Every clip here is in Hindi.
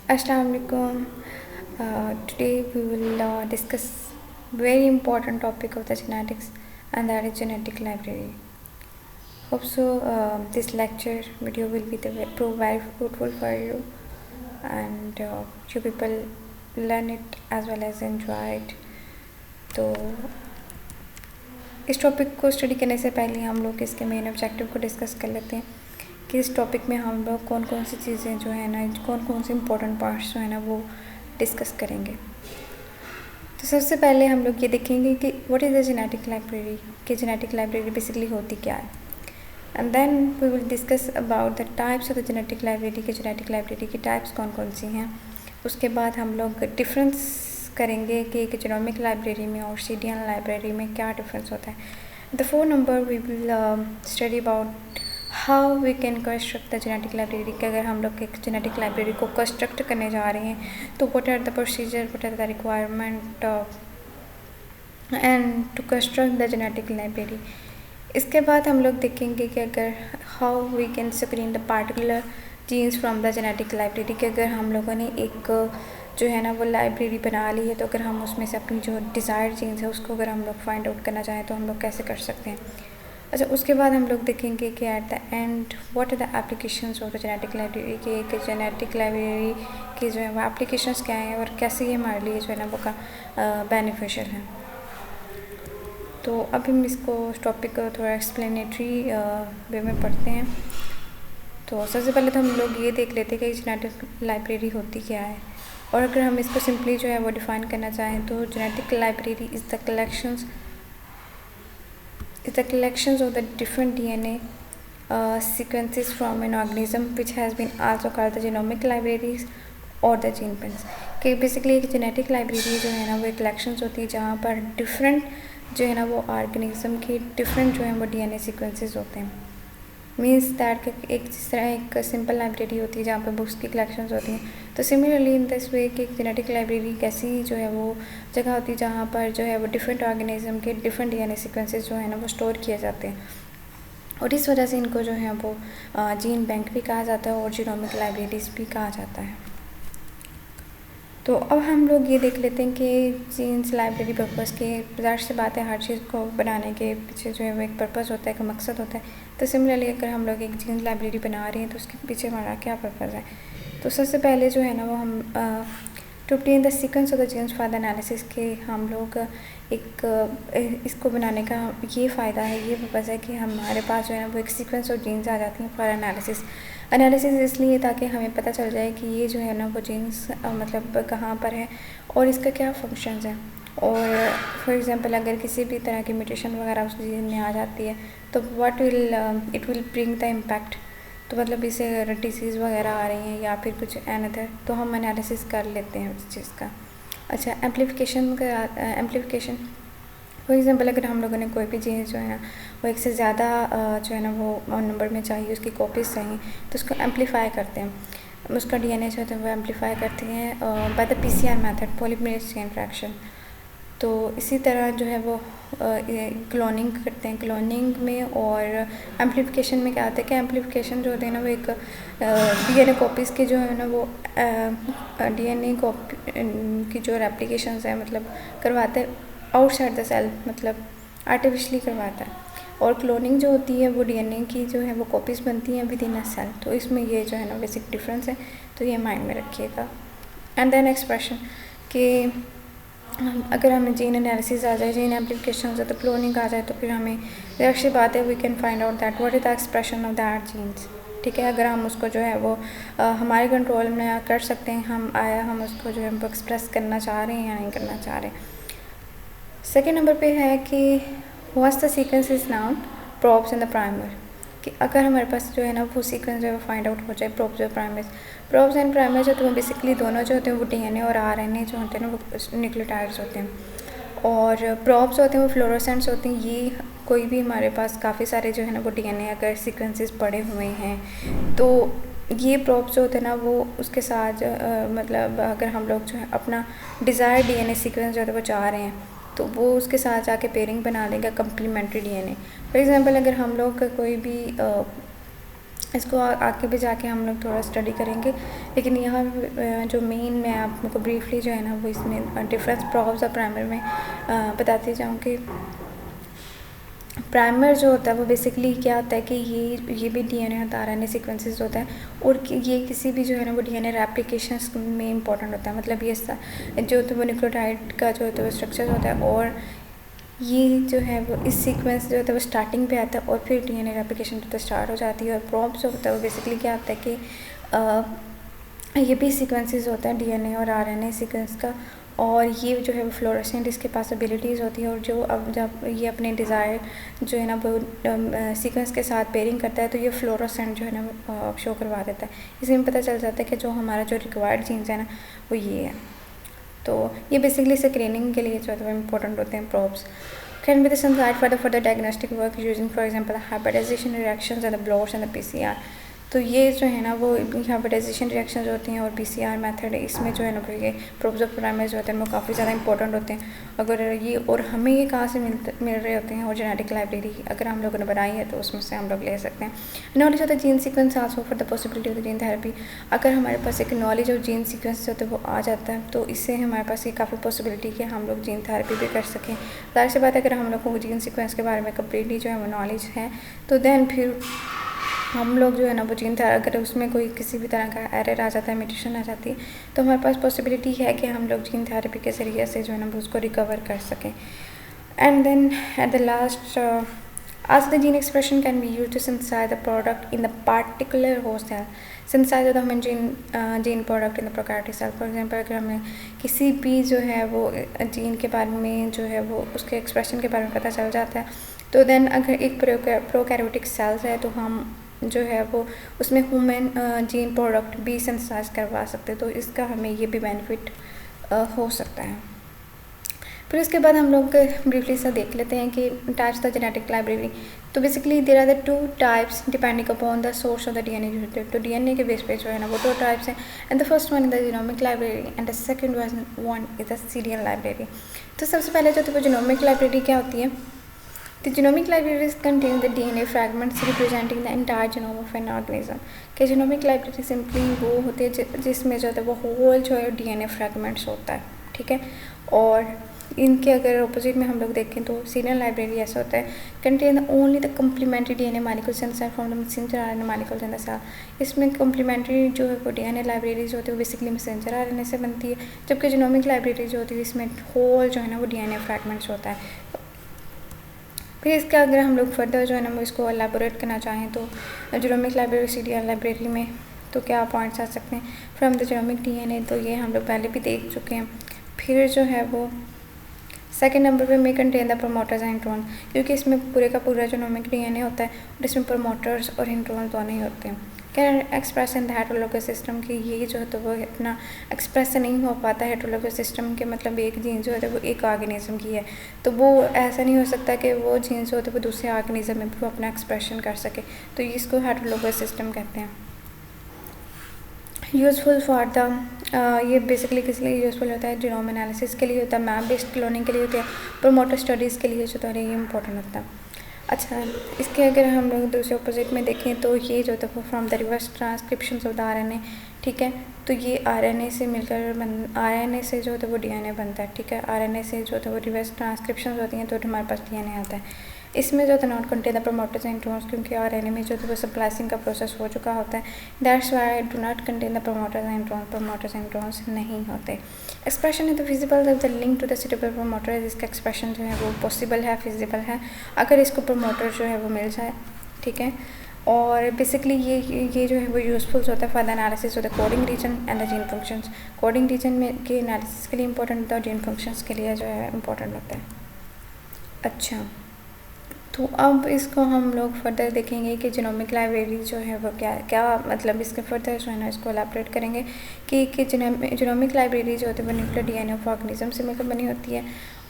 Assalamu alaikum. Today we will discuss very important topic of the genetics, and that is genetic library. Hope so. This lecture video will be very fruitful for you, and you people learn it as well as enjoy it. तो इस टॉपिक को स्टडी करने से पहले हम लोग इसके मेन ऑब्जेक्टिव को डिस्कस कर लेते हैं कि इस टॉपिक में हम लोग कौन कौन सी चीज़ें जो है ना, कौन कौन से इम्पोर्टेंट पार्ट्स जो है ना वो डिस्कस करेंगे। तो सबसे पहले हम लोग ये देखेंगे कि what is the genetic library, कि जेनेटिक लाइब्रेरी बेसिकली होती क्या है। And then we will discuss about the types of the genetic library, कि जेनेटिक लाइब्रेरी की टाइप्स कौन कौन सी हैं। उसके बाद हम लोग डिफरेंस करेंगे कि एक जीनोमिक लाइब्रेरी में और सीडीएन लाइब्रेरी में क्या डिफरेंस होता है। The 4 number we will study about how we can construct the genetic library, कि अगर हम लोग एक जेनेटिक लाइब्रेरी को कंस्ट्रक्ट करने जा रहे हैं तो what are the procedure, what are the requirement and to construct the genetic library. इसके बाद हम लोग देखेंगे कि अगर how we can screen the particular genes from the genetic library, कि अगर हम लोगों ने एक जो है ना वो लाइब्रेरी बना ली है तो अगर हम उसमें से अपनी जो डिज़ायर्ड जीन्स है उसको अगर हम लोग फाइंड आउट करना चाहें तो हम लोग कैसे कर सकते हैं। अच्छा, उसके बाद हम लोग देखेंगे कि at the end what are the applications of the genetic library, कि एक जेनेटिक लाइब्रेरी की जो है वो एप्लीकेशंस क्या हैं और कैसे ये हमारे लिए जो है ना वो का बेनिफिशियल है। तो अब हम इसको टॉपिक को थोड़ा एक्सप्लेनेटरी वे में पढ़ते हैं। तो सबसे पहले तो हम लोग ये देख लेते हैं कि जेनेटिक लाइब्रेरी होती क्या है, और अगर हम इसको सिंपली जो है वो डिफ़ाइन करना चाहें तो genetic library is the collections of the different DNA sequences from an organism which has been also called the genomic libraries और द जीन पेंस। कि बेसिकली एक जेनेटिक लाइब्रेरी जो है ना वो एक कलेक्शंस होती है जहाँ पर डिफरेंट जो है ना वो ऑर्गेनिज्म के डिफरेंट जो है वो डीएनए सीक्वेंसेस होते हैं। मीन्स दैट एक जिस तरह एक सिंपल लाइब्रेरी होती है जहाँ पर बुक्स की कलेक्शंस होती हैं, तो सिमिलरली इन दिस वे कि एक जेनेटिक लाइब्रेरी कैसी जो है वो जगह होती है जहाँ पर जो है वो डिफरेंट ऑर्गेनिज्म के डिफरेंट डीएनए सीक्वेंसेस जो है ना वो स्टोर किए जाते हैं, और इस वजह से इनको जो है वो जीन बैंक भी कहा जाता है और जीनोमिक लाइब्रेरीज भी कहा जाता है। तो अब हम लोग ये देख लेते हैं कि जीन्स लाइब्रेरी पर्पस के, ज़ाहिर सी बात है हर चीज़ को बनाने के पीछे जो है वो एक पर्पस होता है, एक मकसद होता है। तो सिमिलरली अगर हम लोग एक जीन्स लाइब्रेरी बना रहे हैं तो उसके पीछे हमारा क्या पर्पस है। तो सबसे पहले जो है ना वो हम to obtain the sequence of the genes for the analysis, के हम लोग एक इसको बनाने का ये फ़ायदा है, ये पर्पज़ है कि हमारे पास जो है ना वो एक सीक्वेंस ऑफ जीन्स आ जाती हैं फॉर एनालिसिस इसलिए ताकि हमें पता चल जाए कि ये जो है ना वो जीन्स मतलब कहाँ पर है और इसका क्या फंक्शंस हैं। और फॉर एग्जांपल अगर किसी भी तरह की म्यूटेशन वगैरह उस जीन में आ जाती है तो it will bring the impact, तो मतलब इसे अगर डिसीज़ वगैरह आ रही हैं या फिर कुछ अनदर तो हम एनालिसिस कर लेते हैं उस चीज़ का। अच्छा, एम्प्लीफिकेशन फॉर एग्जांपल अगर हम लोगों ने कोई भी जीन्स जो है ना वो एक से ज़्यादा जो है ना वो नंबर में चाहिए, उसकी कॉपीज़ चाहिए, तो उसको एम्पलीफाई करते हैं, उसका डीएनए जो होता है वो एम्पलीफाई करते हैं by the PCR method, polymerase chain reaction. तो इसी तरह जो है वो क्लोनिंग करते हैं। क्लोनिंग में और एम्प्लीफिकेशन में क्या होता है कि एम्प्लीफिकेशन जो होते हैं ना वो एक डीएनए कॉपीज़ के जो है ना वो डीएनए कॉपी की जो रेप्लिकेशंस है मतलब करवाते हैं आउटसाइड द सेल, मतलब आर्टिफिशली करवाता है। और क्लोनिंग जो होती है वो डीएनए की जो है वो कॉपीज़ बनती हैं विद इन अ सेल। तो इसमें ये जो है ना बेसिक डिफरेंस है, तो ये माइंड में रखिएगा। एंड देन एक्सप्रेशन, कि अगर हमें जीन एनालिसिस आ जाए, जीन एम्प्लीफिकेशन हो जाए, तो क्लोनिंग आ जाए, तो फिर हमें ज़ाहिर बात है we can find out that what is the expression of that genes. ठीक है, अगर हम उसको जो है वो हमारे कंट्रोल में कर सकते हैं, हम उसको जो है वो एक्सप्रेस करना चाह रहे हैं या नहीं करना चाह रहे। सेकेंड नंबर पे है कि what's the sequence is noun probes in the primer, कि अगर हमारे पास जो है ना वो सीक्वेंस जो है वो फाइंड आउट हो जाए प्रोब्स और प्राइमर्स। प्रोब्स एंड प्राइमर्स जो होते हैं बेसिकली दोनों जो होते हैं वो डीएनए और आरएनए जो होते हैं ना वो न्यूक्लियोटाइड्स होते हैं, और प्रोब्स होते हैं वो फ्लोरोसेंट्स होते हैं। ये कोई भी हमारे पास काफ़ी सारे जो है ना वो डीएनए अगर सीक्वेंसेस पड़े हुए हैं तो ये प्रोब्स जो होते हैं ना वो उसके साथ मतलब अगर हम लोग जो है अपना डिज़ायर डीएनए सीक्वेंस जो है वो चाह रहे हैं तो वो उसके साथ जाके पेयरिंग बना देगा कम्प्लीमेंट्री डीएनए। फॉर एग्जांपल अगर हम लोग का कोई भी इसको आगे भी जाके हम लोग थोड़ा स्टडी करेंगे, लेकिन यहाँ जो मेन मैं आपको ब्रीफली जो है ना वो इसमें डिफरेंस प्रॉब्स और प्राइमर में बताती जाऊँ कि प्राइमर जो होता है वो बेसिकली क्या होता है कि ये भी डीएनए होता है, आरएनए सीक्वेंसेस होता है, और ये किसी भी जो है ना वो डीएनए रेप्लिकेशंस में इंपॉर्टेंट होता है। मतलब ये जो होता है वो न्यूक्लियोटाइड का जो होता है वो स्ट्रक्चर होता है, और ये जो है वो इस सीक्वेंस जो होता है वो स्टार्टिंग पे आता है और फिर डीएनए रेप्लिकेशन तो स्टार्ट हो जाती है। और प्रॉब्स जो होता है वो बेसिकली क्या होता है कि ये भी सीक्वेंसेस होता है डीएनए और आरएनए सीक्वेंस का, और ये जो है वो फ्लोरेसेंट इसके पास एबिलिटीज़ होती है, और जो अब जब ये अपने डिज़ायर जो है ना वो सीक्वेंस के साथ पेयरिंग करता है तो ये फ्लोरेसेंट जो है ना वो शो करवा देता है। इसमें पता चल जाता है कि जो हमारा जो रिक्वायर्ड जीन्स है ना वो ये है। तो ये बेसिकली स्क्रीनिंग के लिए जो है वो इम्पोर्टेंट होते हैं probes. Can be the sunside for the further diagnostic work using for example hybridization reactions and the blots and the PCR. तो ये जो है ना वो हाइब्रिडाइजेशन रिएक्शन होती हैं और पीसीआर मेथड है, इसमें जो है ना ये प्रोब्स ऑफ प्राइमर जो होते हैं वो काफ़ी ज़्यादा इंपॉर्टेंट होते हैं। अगर ये और हमें ये कहाँ से मिल रहे होते हैं, और जेनेटिक लाइब्रेरी अगर हम लोगों ने बनाई है तो उसमें से हम लोग ले सकते हैं। Knowledge of the gene sequence also for the possibility of the gene therapy. अगर हमारे पास एक नॉलेज ऑफ जीन सीक्वेंस होता है वो आ जाता है तो इससे हमारे पास ये काफ़ी पॉसिबिलिटी कि हम लोग जीन थेरेपी भी कर सकें। ज़ाहिर सी बात है अगर हम लोग को जीन सीक्वेंस के बारे में कम्प्लीटली जो है वो नॉलेज है तो देन फिर हम लोग जो है ना वो जीन अगर उसमें कोई किसी भी तरह का एरर आ जाता है, म्यूटेशन आ जाती है, तो हमारे पास पॉसिबिलिटी है कि हम लोग जीन थेरेपी के ज़रिए से जो है ना वो उसको रिकवर कर सकें। And then at the last as the gene expression can be used to synthesize the product in the particular host cell। synthesize होता है हमें gene product in the prokaryotic cell. For example अगर हमें किसी भी जो है वो जीन के बारे में जो है वो उसके एक्सप्रेशन के बारे में पता चल जाता है, तो देन अगर एक प्रोकैरियोटिक सेल्स है तो हम जो है वो उसमें ह्यूमन जीन प्रोडक्ट भी सिंथेसाइज करवा सकते हैं, तो इसका हमें ये भी बेनिफिट हो सकता है। फिर उसके बाद हम लोग ब्रीफली सा देख लेते हैं कि टाइप्स द जेनेटिक लाइब्रेरी। तो basically there are the 2 types depending upon the source of the DNA unit. तो डीएनए के बेस पे जो है ना वो 2 टाइप्स हैं, and the first one is the genomic library and the second one is the serial library. तो सबसे पहले जो वो जीनोमिक लाइब्रेरी क्या होती है? The genomic libraries contain the DNA fragments representing the entire genome of an organism। कि genomic library सिंपली वो होते हैं जिसमें जो है वो होल जो है DNA फ्रैगमेंट्स होता है, ठीक है। और इनके अगर अपोजिट में हम लोग देखें तो सीरियल लाइब्रेरी ऐसा होता है contain only the complementary DNA molecules and from the messenger RNA molecules in the cell. इसमें कम्प्लीमेंट्री जो है वो डीएनए लाइब्रेरी जो होती है वो बेसिकली मैसेंजर आरएनए से बनती है, जबकि जीनोमिक लाइब्रेरी जो होती है इसमें होल जो है ना वो डीएनए फ्रैगमेंट्स होता है। फिर इसका अगर हम लोग फर्दर जो है ना वो इसको एलाबोरेट करना चाहें तो जीनोमिक लाइब्रेरी सीरियल लाइब्रेरी में तो क्या पॉइंट्स आ सकते हैं? फ्रॉम द जीनोमिक डीएनए, तो ये हम लोग पहले भी देख चुके हैं। फिर जो है वो सेकेंड नंबर पे में contain the promoters and intron, क्योंकि इसमें पूरे का पूरा जीनोमिक डीएनए होता है और इसमें प्रमोटर्स और इंट्रॉन दोनों ही होते हैं। Can express in the heterologous system की ये जो है तो वो इतना एक्सप्रेस नहीं हो पाता है हेटेरोलोगस सिस्टम के, मतलब एक जीन जो है वो एक ऑर्गेनिज्म की है, तो वो ऐसा नहीं हो सकता कि वो जीन जो होते हैं वो दूसरे ऑर्गेनिज्म में भी वो अपना एक्सप्रेशन कर सके, तो इसको हेटेरोलोगस सिस्टम कहते हैं। यूज़फुल फॉर द ये बेसिकली किस लिए यूज़फुल होता है? जीनोम एनालिसिस के लिए होता है, मैप बेस्ड क्लोनिंग के लिए होता है, प्रमोटर स्टडीज़ के लिए जो होता है ये इंपॉर्टेंट होता है। अच्छा, इसके अगर हम लोग दूसरे अपोजिट में देखें तो ये जो होता है वो from the reverse transcription of the RNA, ठीक है। तो ये आरएनए से मिलकर आरएनए से जो होता है वो डीएनए बनता है, ठीक है। आरएनए से जो होता है वो रिवर्स ट्रांसक्रिप्शन होती हैं तो हमारे पास डीएनए आता है। इसमें जो होता है not contain the promoters and introns, क्योंकि आरएनए में जो है वो स्प्लाइसिंग का प्रोसेस हो चुका होता है, that's why do not contain the promoters and introns. Promoters and introns नहीं होते। Expression is the feasible the link to the suitable promoter, जिसका एक्सप्रेशन जो है वो पॉसिबल है, फिजिबल है अगर इसको प्रमोटर जो है वो मिल जाए, ठीक है। और बेसिकली ये जो है वो यूज़फुल होता है for the analysis of the coding region and the gene functions. Coding region में के एनालिसिस के लिए इंपॉर्टेंट होता है और जीन फंक्शंस के लिए जो है इंपॉर्टेंट होता है। अच्छा, तो अब इसको हम लोग फर्दर देखेंगे कि जीनोमिक लाइब्रेरी जो है वो क्या मतलब इसके फर्दर जो है ना इसको एलैबोरेट करेंगे कि जीनोमिक लाइब्रेरी जो होती है वो न्यूक्लियर डीएनए ऑफ ऑर्गेनिज्म से मिलकर बनी होती है।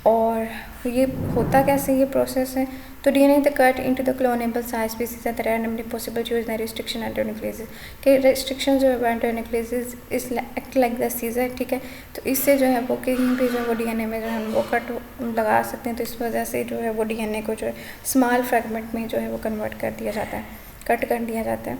और ये होता कैसे ये प्रोसेस है? तो DNA the cut into the clonable size species at randomly possible choose the restriction endonuclease के रिस्ट्रिक्शन जो है endonuclease is act like the scissor, ठीक है। तो इससे जो है वो कहीं भी जो है वो डीएनए में जो है वो कट लगा सकते हैं, तो इस वजह से जो है वो डीएनए को जो है स्मॉल फ्रेगमेंट में जो है वो कन्वर्ट कर दिया जाता है, कट कर दिया जाता है।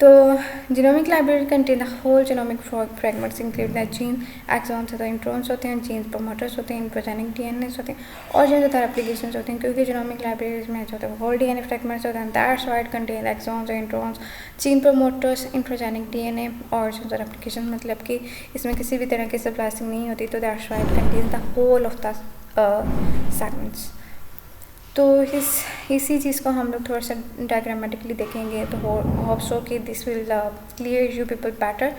तो genomic library contain the whole genomic fragments include the gene, exons होते हैं, इंट्रॉन्स होते हैं, जीन्स प्रोमोटर्स होते हैं, प्रोजेनिक डीएनएस होते हैं और जो ज़्यादातर एप्लीकेशंस होते हैं, क्योंकि जीनोमिक लाइब्रेरीज में जो होता है होल डीएनए फ्रेगमेंट्स होते हैं, that's why it contain exons और introns, gene promoters, intragenic DNA और जो ज़्यादा एप्लीकेशन मतलब कि इसमें किसी भी तरह की स्प्लाइसिंग नहीं होती, तो that's why it contain the whole of the segments. तो इसी चीज़ को हम लोग थोड़ा सा डायग्रामेटिकली देखेंगे तो होप सो कि this will clear you people better.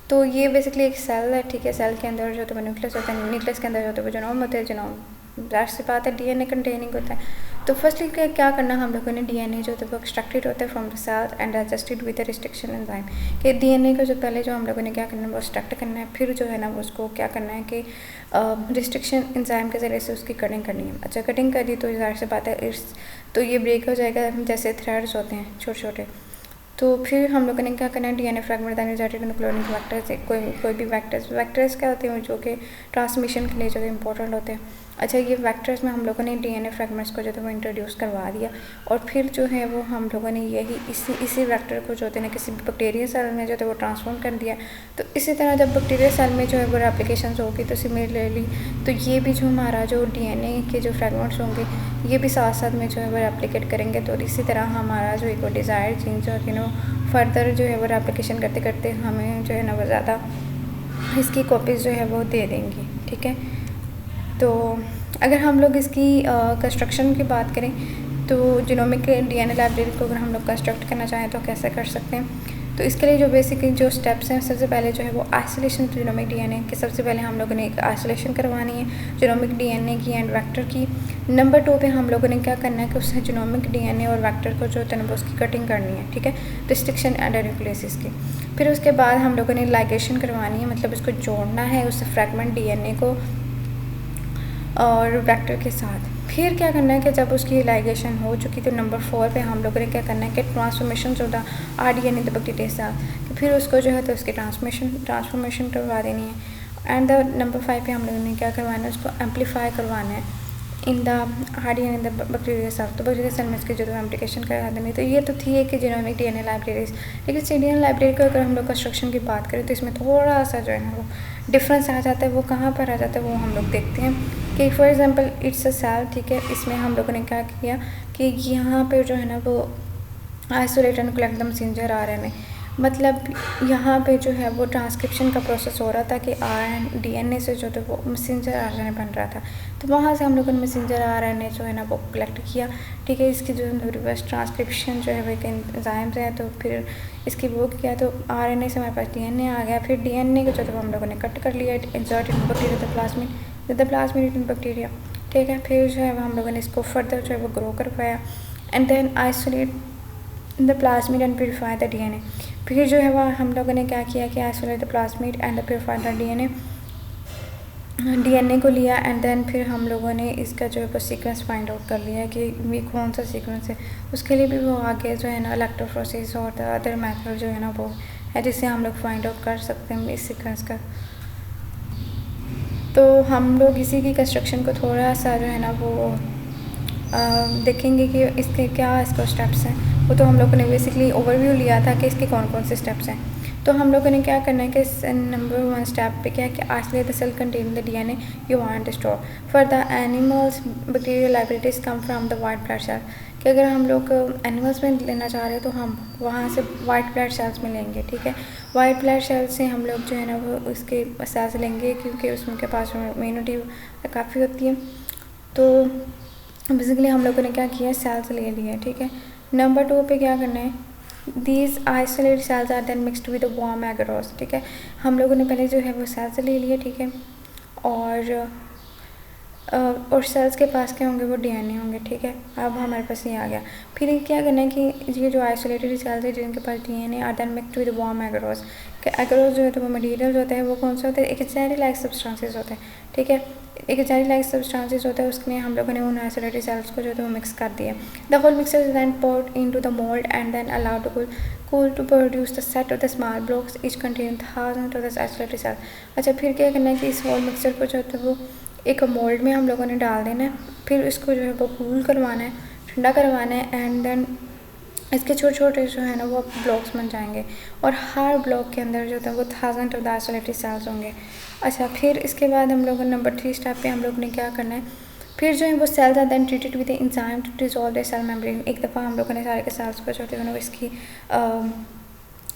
तो ये बेसिकली एक सेल है, ठीक है। सेल के अंदर जो तो न्यूक्लियस होता है, न्यूक्लियस के अंदर जो तो वो जीनोम होता है, जीनोम ज़ाहिर सी बात है डीएनए कंटेनिंग होता है। तो फर्स्टली क्या करना हम लोगों ने, डीएनए जो होता है वो एक्सट्रैक्टेड होता है from the cell and digested with restriction enzyme, कि डीएनए को जो पहले जो हम लोगों ने क्या करना है वो एक्सट्रैक्ट करना है, फिर जो है ना वो उसको क्या करना है कि रिस्ट्रिक्शन एंजाइम के ज़रिए से उसकी कटिंग करनी है। अच्छा, कटिंग कर दी तो ज़ाहिर सी बात है तो ये ब्रेक हो जाएगा, जैसे थ्रेड्स होते हैं छोटे छोटे। तो फिर हम लोगों ने क्या करना है, डीएनए फ्रैगमेंट न्यूक्लियोनिक वैक्टर्स, कोई भी वैक्टर्स क्या होते हैं जो कि ट्रांसमिशन के लिए जो इम्पोर्टेंट होते हैं। अच्छा, ये वैक्टर्स में हम लोगों ने डीएनए फ्रैगमेंट्स को जो है वो इंट्रोड्यूस करवा दिया और फिर जो है वो हम लोगों ने यही इसी वैक्टर को जो होते हैं किसी बैक्टीरिया सेल में जो है वो ट्रांसफॉर्म कर दिया। तो इसी तरह जब बैक्टीरिया सेल में जो है वो एप्लीकेशन होगी तो सिमिलरली तो ये भी जो हमारा जो डीएनए के जो फ्रैगमेंट्स होंगे ये भी साथ साथ में जो है वो रेप्लिकेट करेंगे। तो इसी तरह हमारा जो एक डिज़ायर चेंज जो है ना फर्दर जो है वो रेप्लिकेशन करते करते हमें जो है ना वो ज़्यादा इसकी कॉपीज़ जो है वो दे देंगी, ठीक है। तो अगर हम लोग इसकी कंस्ट्रक्शन की बात करें तो जीनोमिक डीएनए लाइब्रेरी को अगर हम लोग कंस्ट्रक्ट करना चाहें तो कैसे कर सकते हैं। तो इसके लिए जो बेसिकली जो स्टेप्स हैं, सबसे पहले जो है वो आइसोलेशन जीनोमिक डीएनए के सबसे पहले हम लोगों ने एक आइसोलेशन करवानी है जीनोमिक डीएनए की एंड वेक्टर की। नंबर 2 पे हम लोगों ने क्या करना है कि उससे जीनोमिक डीएनए और वेक्टर को जो होता है ना उसकी कटिंग करनी है, ठीक है, रिस्ट्रिक्शन एंड न्यूक्लियस की। फिर उसके बाद हम लोगों ने लाइगेशन करवानी है, मतलब उसको जोड़ना है उस फ्रैगमेंट डीएनए को और वेक्टर के साथ। फिर क्या करना है कि जब उसकी लाइगेशन हो चुकी तो नंबर 4 पे हम लोगों ने क्या करना है कि ट्रांसफॉर्मेशन जो था आरडीएनए द बैक्टीरिया सेल, तो फिर उसको जो है तो उसकी ट्रांसफॉर्मेशन करवा देनी है। एंड द नंबर 5 पे हम लोगों ने क्या करवाना है, उसको एम्पलीफाई करवाना है in the rDNA the bacteria cell, तो बैक्टीरिया सेल में इसकी जो एप्लीकेशन करा देनी। तो ये तो थी एक जीनोमिक डीएनए लाइब्रेरीज। लेकिन डीएनए लाइब्रेरी को अगर हम लोग कंस्ट्रक्शन की बात करें तो इसमें थोड़ा सा जो है ना वो डिफरेंस आ जाता है। वो कहाँ पर आ जाता है वो हम लोग देखते हैं कि for example it's a cell, ठीक है। इसमें हम लोगों ने क्या किया कि यहाँ पे जो है ना वो isolate and collect the messenger RNA, मतलब यहाँ पे जो है वो ट्रांसक्रिप्शन का प्रोसेस हो रहा था कि डीएनए से जो था वो मैसेंजर आरएनए बन रहा था। तो वहाँ से हम लोगों ने मैसेंजर आरएनए जो है ना वो कलेक्ट किया, ठीक है। इसकी जो रिवर्स ट्रांसक्रिप्शन जो है वो एक एंजाइम है, तो फिर इसकी वो किया तो आरएनए से हमारे पास डीएनए आ गया। फिर डीएनए को जो था हम लोगों ने कट कर लिया, insert in bacteria the plasmid in bacteria, ठीक है। फिर जो है हम लोगों ने इसको फर्दर जो है वो ग्रो करवाया and then isolate the plasmid and purify the DNA. फिर जो है वह हम लोगों ने क्या किया कि isolate the plasmid and purify the DNA को लिया एंड देन फिर हम लोगों ने इसका जो है सीक्वेंस फाइंड आउट कर लिया कि ये कौन सा सीक्वेंस है। उसके लिए भी वो आगे जो है ना इलेक्ट्रोफोरेसिस और द अदर मेथड जो है ना वो है जिससे हम लोग फाइंड आउट कर सकते हैं इस सीक्वेंस का। तो हम लोग इसी की कंस्ट्रक्शन को थोड़ा सा जो है ना वो देखेंगे कि इसके क्या इसका स्टेप्स हैं। वो तो हम लोगों ने बेसिकली ओवरव्यू लिया था कि इसके कौन कौन से स्टेप्स हैं। तो हम लोगों ने क्या करना है कि नंबर 1 स्टेप पे क्या है कि isolate the cell contain the DNA you want to store for the animals bacterial libraries come from the white blood cell, कि अगर हम लोग एनिमल्स में लेना चाह रहे हैं तो हम वहाँ से वाइट ब्लड सेल्स में लेंगे, ठीक है। वाइट ब्लड सेल्स से हम लोग जो है ना वो उसके सेल्स लेंगे क्योंकि उसमें के पास इम्यूनिटी काफ़ी होती है। तो बेसिकली हम लोगों ने क्या किया, सेल्स ले लिए, ठीक है। नंबर 2 पे क्या करना है, these isolate cells are then mixed with warm agarose, ठीक है। हम लोगों ने पहले जो है वो सेल्स ले लिए, ठीक है, और सेल्स के पास क्या होंगे वो डीएनए होंगे, ठीक है। अब हमारे पास ये आ गया। फिर क्या करना है कि ये जो आइसोलेटेड सेल्स है जिनके पास DNA are then mixed with warm agarose, कि एगरोस जो है तो वो मटेरियल होता है वो कौन सा होता है, एक जेली लाइक सब्सटेंसेस होते हैं, ठीक है। एक जेली लाइक सब्सटेंसेस होता है उसमें हम लोगों ने उन आइसोलेटेड सेल्स को जो है वो मिक्स कर दिया। The whole mixture is then poured into the mold and then allowed to cool to produce the set of the small blocks each containing thousands of the isolated cells। अच्छा, फिर क्या करना है कि इस होल मिक्सचर को जो है वो एक मोल्ड में हम लोगों ने डाल देना है। फिर इसको जो है वो कूल करवाना है, ठंडा करवाना है एंड देन इसके छोटे छोटे जो है ना वो ब्लॉक्स बन जाएंगे और हर ब्लॉक के अंदर जो था वो 1000 ऑफ द आइसोलेटेड सेल्स होंगे। अच्छा, फिर इसके बाद हम लोगों ने नंबर 3 स्टेप पे हम लोग ने क्या करना है, फिर जो है वो cells are then treated with enzyme to dissolve the cell membrane. एक दफ़ा हम लोगों ने सारे के सेल्स को जो है ना वो इसकी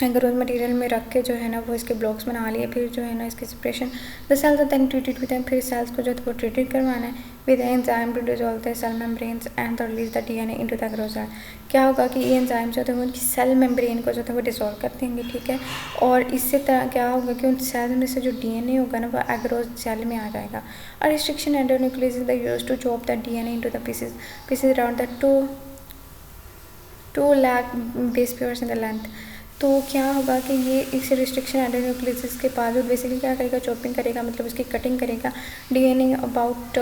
ग्रोथ मटेरियल में रख के जो है ना वो इसके ब्लॉक्स बना लिए। फिर जो है ना इसकी separation the cells are then treated with, फिर सेल्स को जो है वो ट्रीटेड करवाना है with enzyme to dissolve the cell membranes and to release the DNA into the growth cell. क्या होगा कि ये एंजाइम जो है वो उनकी सेल मेम्ब्रेन को जो है वो डिसॉल्व कर देंगे, ठीक है। और इससे तरह क्या होगा कि उन सेल में से जो डीएनए होगा ना वो एग्रोथ सेल में आ जाएगा। और restriction endonuclease is the used to chop the DNA into the pieces around the 2 lakh base pairs in the length. तो क्या होगा कि ये इस रिस्ट्रिक्शन एंडोन्यूक्लियस के बावजूद बेसिकली क्या करेगा, चॉपिंग करेगा, मतलब उसकी कटिंग करेगा DNA about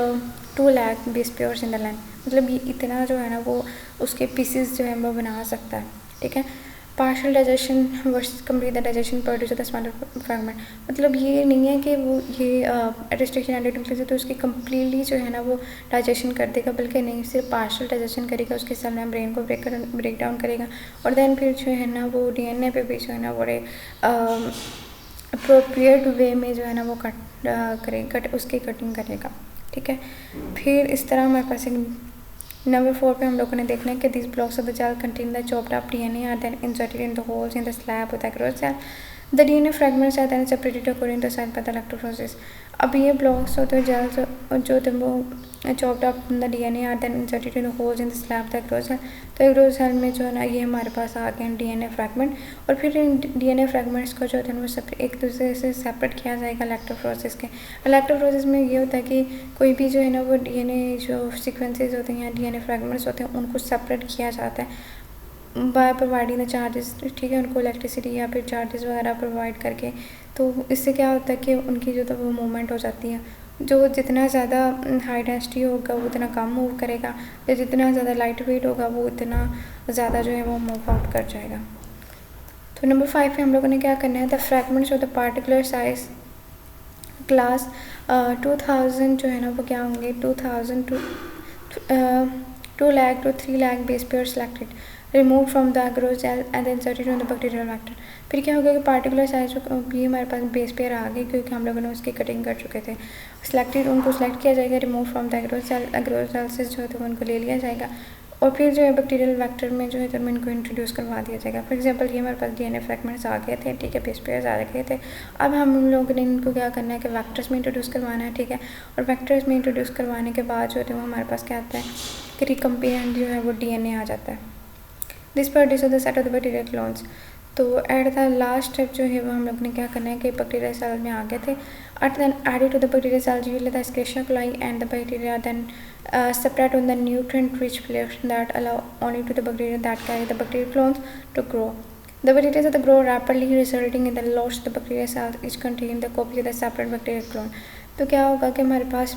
2 lakh base pairs in the length. मतलब ये इतना जो है ना वो उसके पीसेस जो है वो बना सकता है, ठीक है। Partial digestion versus complete the digestion produce the smaller fragment. मतलब ये नहीं है कि वो ये रिस्ट्रिक्शन एंडोन्यूक्लियस है तो उसकी कम्प्लीटली जो है ना वो डाइजेशन कर देगा, बल्कि नहीं, सिर्फ पार्शियल डाइजेशन करेगा, उसके सेल मेम्ब्रेन को ब्रेक डाउन करेगा और देन फिर जो है ना वो डीएनए पे भी जो है ना बड़े अप्रोप्रिएट वे में जो है ना वो उसकी कटिंग करेगा, ठीक है। फिर इस तरह हमारे पास एक नंबर 4 पे हम लोगों ने देखना है कि this blocks of the gel contain the chopped up DNA are then inserted in the holes in the slab of the growth cell. The DNA fragments are then separated according to cell by the electrophoresis. अब ये ब्लॉक्स होते हैं जेल्स जो थे वो chopped up the DNA are then inserted in the holes in the slab of the growth cell. तो ग्रोथ सेल में जो है ना ये हमारे पास आ गए डीएनए फ्रैगमेंट और फिर इन डीएनए फ्रैगमेंट्स को जो है वो एक दूसरे से सेपरेट किया जाएगा इलेक्ट्रोफोरेसिस के। इलेक्ट्रोफोरेसिस में ये होता है कि कोई भी जो है ना वो डीएनए जो सीक्वेंसेस होते हैं या डीएनए फ्रैगमेंट्स होते हैं उनको सेपरेट किया जाता है बाय प्रोवाइडिंग द चार्जेस, ठीक है, उनको इलेक्ट्रिसिटी या फिर चार्जेस वगैरह प्रोवाइड करके। तो इससे क्या होता है कि उनकी जो तो वो मूवमेंट हो जाती है। जो जितना ज़्यादा हाई डेंसिटी होगा वो उतना कम मूव करेगा, या जितना ज़्यादा लाइट वेट होगा वो उतना ज़्यादा जो है वो मूव आउट कर जाएगा। तो नंबर 5 पे हम लोगों ने क्या करना है, the fragments of the particular size class 2000 जो है ना वो क्या होंगे 2000 to 2 lakh to 3 lakh base pairs selected removed from the agarose cell and then inserted on the bacterial vector। फिर क्या होगा कि पार्टिकुलर साइज भी हमारे पास बेस पेयर आ गए क्योंकि हम लोगों ने उसकी कटिंग कर चुके थे। सिलेक्टेड उनको सिलेक्ट किया जाएगा, remove from the agarose cell से जो है तो उनको ले लिया जाएगा और फिर जो है बैक्टीरियल वेक्टर में जो है तो इनको इंट्रोड्यूस करवा दिया जाएगा। फॉर एग्जांपल ये हमारे पास डीएनए फ्रैगमेंट्स आ गए थे, ठीक है, बेस पेयर्स आ गए थे। अब हम लोगों ने इनको क्या करना है कि वेक्टर्स में इंट्रोड्यूस करवाना है, ठीक है। और वेक्टर्स में इंट्रोड्यूस करवाने के बाद जो है वो हमारे पास क्या आता है कि रिकम्बिनेंट जो है वो डीएनए आ जाता है। This produce the set of the bacterial clones. तो एट द लास्ट स्टेप जो है वो हम लोग ने क्या करना है कि बैक्टीरिया सेल में आ गए थे। At then added to the bacteria cell yield the Escherichia coli and the bacteria then separate on the nutrient-rich players that allow only to the bacteria that carry the bacterial clones to grow. The bacteria that grow rapidly, resulting in the loss of the bacteria cells which contain the copy of the separate bacterial clone. तो क्या होगा कि हमारे पास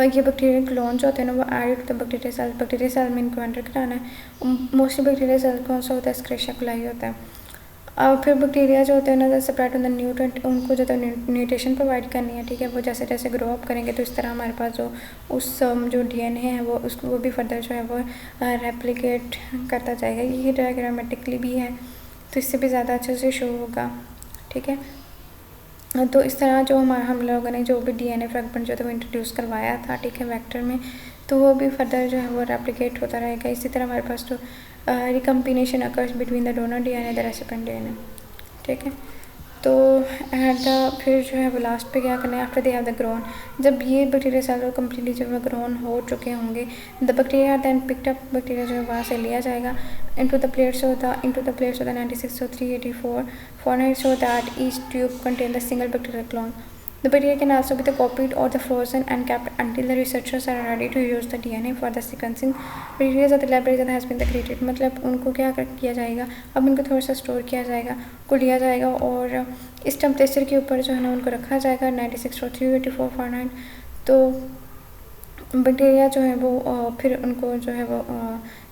ये बैक्टीरियल क्लोन जो होते हैं ना वो added to the bacteria cell में इनको एंटर कराना है। मोस्टली बैक्टीरिया सेल कौन सा होता है, एस्केरिया कोलाई होता है। और फिर बैक्टीरिया जो होते हैं ना सेपरेट ऑन द न्यूट्रेंट उनको जो तो न्यूट्रिशन प्रोवाइड करनी है, ठीक है। वो जैसे जैसे ग्रो अप करेंगे तो इस तरह हमारे पास जो उस जो डीएनए है वो उसको वो भी फर्दर जो है वो रेप्लिकेट करता जाएगा। ये डायग्रामेटिकली भी है तो इससे भी ज़्यादा अच्छे से शो होगा, ठीक है। तो इस तरह जो हम लोगों ने जो भी डीएनए फ्रैगमेंट जो था वो इंट्रोड्यूस करवाया था, ठीक है, वेक्टर में, तो वो भी फर्दर जो है वो रेप्लिकेट होता रहेगा। इसी तरह हमारे पास तो recombination occurs between the donor DNA the recipient DNA, ठीक है। तो एट द फिर जो है वो लास्ट पे क्या करना है, after they have the grown, जब ये बैक्टीरिया सेल कम्प्लीटली जो है ग्रोन हो चुके होंगे, the bacteria then picked up, bacteria जो है वहाँ से लिया जाएगा into the plates of the 96 or 384 Fahrenheit so that each tube contains a single bacterial clone. The bacteria can also be copied or the frozen and kept until the researchers are ready to use the DNA for the sequencing. Bacteria of the library that has been created, मतलब उनको क्या किया जाएगा, अब इनको थोड़ा सा स्टोर किया जाएगा, को लिया जाएगा और इस टेम्परेचर के ऊपर जो है ना उनको रखा जाएगा 96 और 384 Fahrenheit। तो बैक्टीरिया जो है वो फिर उनको जो है वो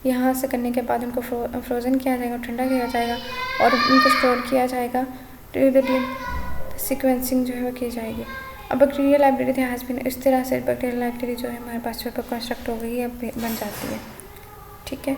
यहाँ से करने के बाद उनको फ्रोज़न किया जाएगा, ठंडा किया जाएगा और उनको स्टोर किया जाएगा। सीक्वेंसिंग जो है वो की जाएगी। अब बैक्टीरियल लाइब्रेरी हैज़ बीन, इस तरह से बैक्टीरियल लाइब्रेरी जो है हमारे पास जो है कंस्ट्रक्ट हो गई है, बन जाती है, ठीक है।